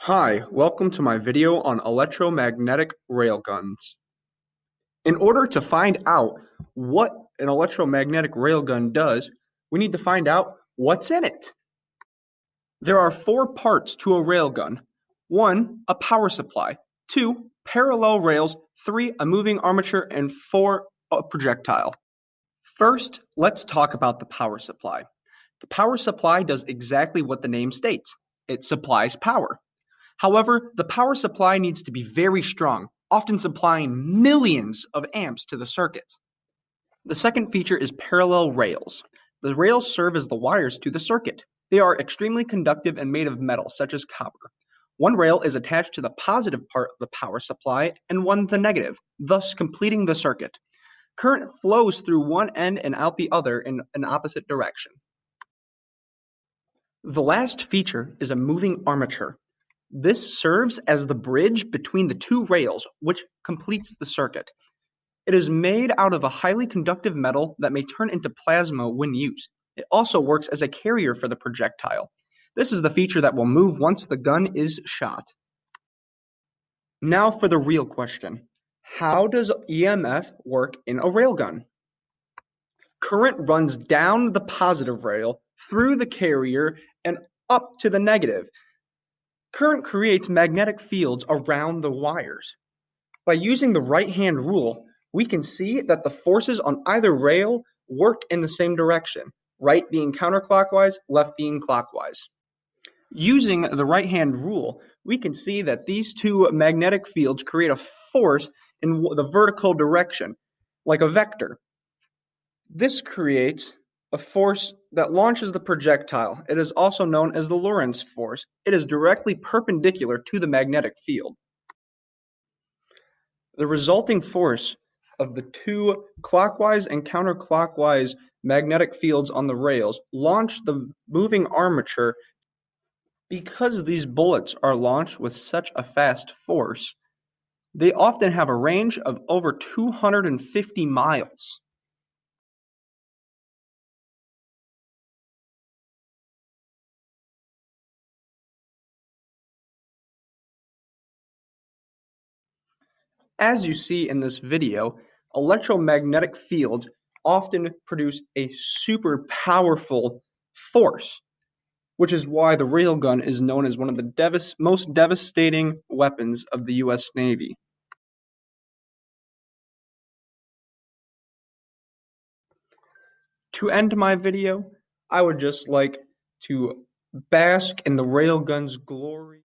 Hi, welcome to my video on electromagnetic railguns. In order to find out what an electromagnetic railgun does, we need to find out what's in it. There are four parts to a railgun. 1. A power supply. 2. Parallel rails. 3. A moving armature. And 4. A projectile. First, let's talk about the power supply. The power supply does exactly what the name states. It supplies power. However, the power supply needs to be very strong, often supplying millions of amps to the circuit. The second feature is parallel rails. The rails serve as the wires to the circuit. They are extremely conductive and made of metal, such as copper. One rail is attached to the positive part of the power supply and one the negative, thus completing the circuit. Current flows through one end and out the other in an opposite direction. The last feature is a moving armature. This serves as the bridge between the two rails, which completes the circuit. It is made out of a highly conductive metal that may turn into plasma when used. It also works as a carrier for the projectile. This is the feature that will move once the gun is shot. Now for the real question. How does EMF work in a railgun? Current runs down the positive rail, through the carrier, and up to the negative. Current creates magnetic fields around the wires. By using the right-hand rule, we can see that the forces on either rail work in the same direction, right being counterclockwise, left being clockwise. Using the right-hand rule, we can see that these two magnetic fields create a force in the vertical direction, like a vector. This creates a force that launches the projectile. It is also known as the Lorentz force. It is directly perpendicular to the magnetic field. The resulting force of the two clockwise and counterclockwise magnetic fields on the rails launch the moving armature. Because these bullets are launched with such a fast force, they often have a range of over 250 miles. As you see in this video, electromagnetic fields often produce a super powerful force, which is why the railgun is known as one of the most devastating weapons of the U.S. Navy. To end my video, I would just like to bask in the railgun's glory.